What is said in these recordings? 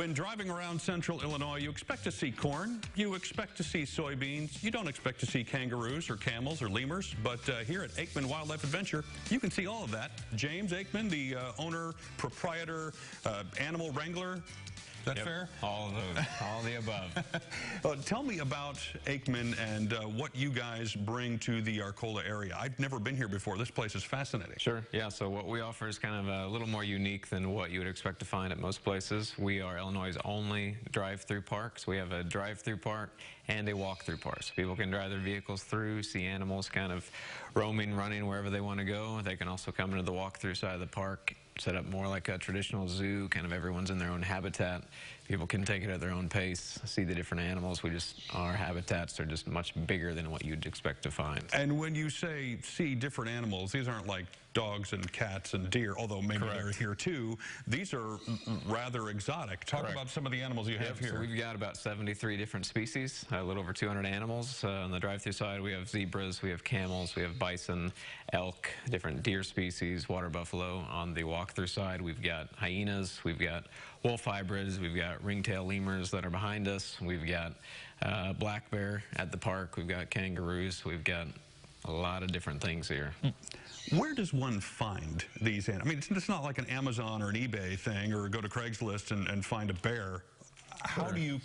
When driving around central Illinois, you expect to see corn, you expect to see soybeans, you don't expect to see kangaroos or camels or lemurs, but here at Aikman Wildlife Adventure, you can see all of that. James Aikman, the owner, proprietor, animal wrangler. Is that fair? All of those, all the above. Tell me about Aikman and what you guys bring to the Arcola area. I've never been here before. This place is fascinating. Sure, yeah, so what we offer is kind of a little more unique than what you would expect to find at most places. We are Illinois' only drive-through park. So we have a drive-through park and a walk-through park. So people can drive their vehicles through, see animals kind of roaming, running wherever they want to go. They can also come into the walk-through side of the park, set up more like a traditional zoo, kind of everyone's in their own habitat. People can take it at their own pace, see the different animals. Our habitats are just much bigger than what you'd expect to find. And when you say see different animals, these aren't like dogs and cats and deer, although maybe they're here too. These are rather exotic. Talk about some of the animals you have here. So we've got about 73 different species, a little over 200 animals. On the drive-through side, we have zebras, we have camels, we have bison, elk, different deer species, water buffalo. On the walk-through side, we've got hyenas, we've got wolf hybrids, we've got ringtail lemurs that are behind us, we've got black bear at the park, we've got kangaroos, we've got a lot of different things here. Where does one find these animals? I mean, it's not like an Amazon or an eBay thing, or go to Craigslist and find a bear. How do you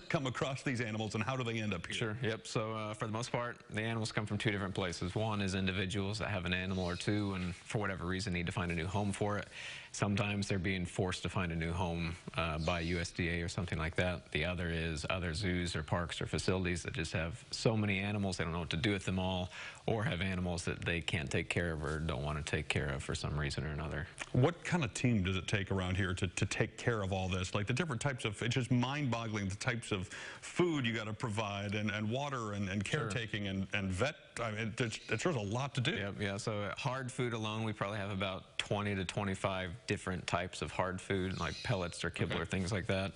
come across these animals, and how do they end up here? Sure, yep. So for the most part, the animals come from two different places. One is individuals that have an animal or two and for whatever reason need to find a new home for it. Sometimes they're being forced to find a new home by USDA or something like that. The other is other zoos or parks or facilities that just have so many animals they don't know what to do with them all, or have animals that they can't take care of or don't want to take care of for some reason or another. What kind of team does it take around here to take care of all this? Like the different types of, it's just mind-boggling the types of food you got to provide and water and caretaking and vet. I mean, there's a lot to do. Yep, yeah, so hard food alone, we probably have about 20 to 25 different types of hard food, like pellets or kibble or things like that.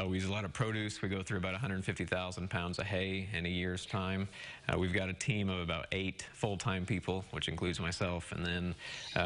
We use a lot of produce. We go through about 150,000 pounds of hay in a year's time. We've got a team of about 8 full-time people, which includes myself, and then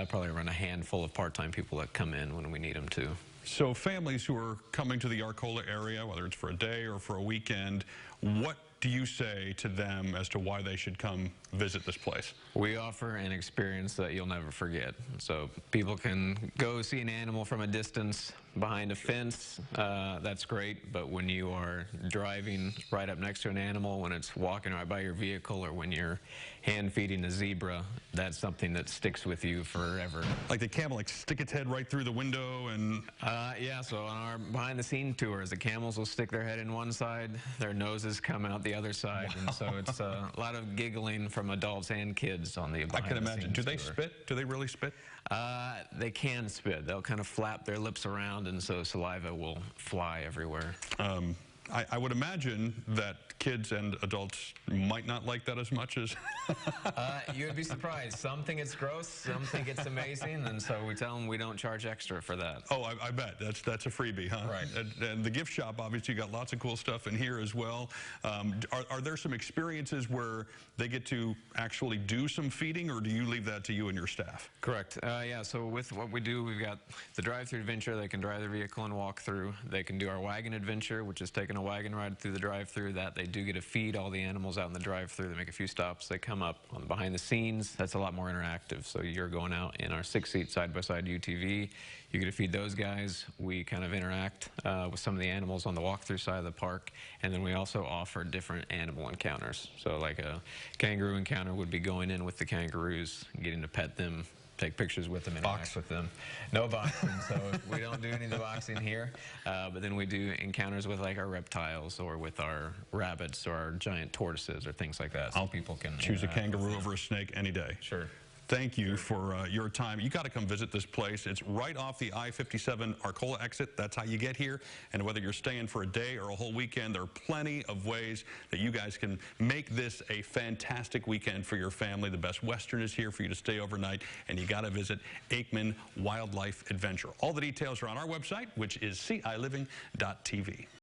probably around a handful of part-time people that come in when we need them to. So families who are coming to the Arcola area, whether it's for a day or for a weekend, what do you say to them as to why they should come visit this place? We offer an experience that you'll never forget. So people can go see an animal from a distance behind a fence, that's great, but when you are driving right up next to an animal, when it's walking right by your vehicle, or when you're hand feeding a zebra, that's something that sticks with you forever. Like the camel, like stick its head right through the window and... yeah, so on our behind-the-scenes tours, the camels will stick their head in one side, their noses come out the other side, and so it's a lot of giggling from adults and kids on the behind-the-scenes I can imagine. Do they tour. spit? Do they really spit? They can spit. They'll kind of flap their lips around, and so saliva will fly everywhere. I would imagine that kids and adults might not like that as much as... You would be surprised. Some think it's gross, some think it's amazing, and so we tell them we don't charge extra for that. Oh, I bet. That's a freebie, huh? Right. And the gift shop, obviously, you got lots of cool stuff in here as well. Are there some experiences where they get to actually do some feeding, or do you leave that to you and your staff? Correct. Yeah, so with what we do, we've got the drive-through adventure. They can drive their vehicle and walk through. They can do our wagon adventure, which is taking a wagon ride through the drive-through. That they do get to feed all the animals out in the drive-through. They make a few stops. They come up on behind the scenes. That's a lot more interactive. So you're going out in our 6-seat side-by-side UTV. You get to feed those guys. We kind of interact with some of the animals on the walk-through side of the park. And then we also offer different animal encounters. So like a kangaroo encounter would be going in with the kangaroos, getting to pet them, take pictures with them, interact with them. No boxing, so we don't do any of the boxing here. But then we do encounters with like our reptiles, or with our rabbits, or our giant tortoises, or things like that. So people can choose a kangaroo over a snake any day. Sure. Thank you for your time. You got to come visit this place. It's right off the I-57 Arcola exit. That's how you get here. And whether you're staying for a day or a whole weekend, there are plenty of ways that you guys can make this a fantastic weekend for your family. The Best Western is here for you to stay overnight, and you got to visit Aikman Wildlife Adventure. All the details are on our website, which is CILiving.tv.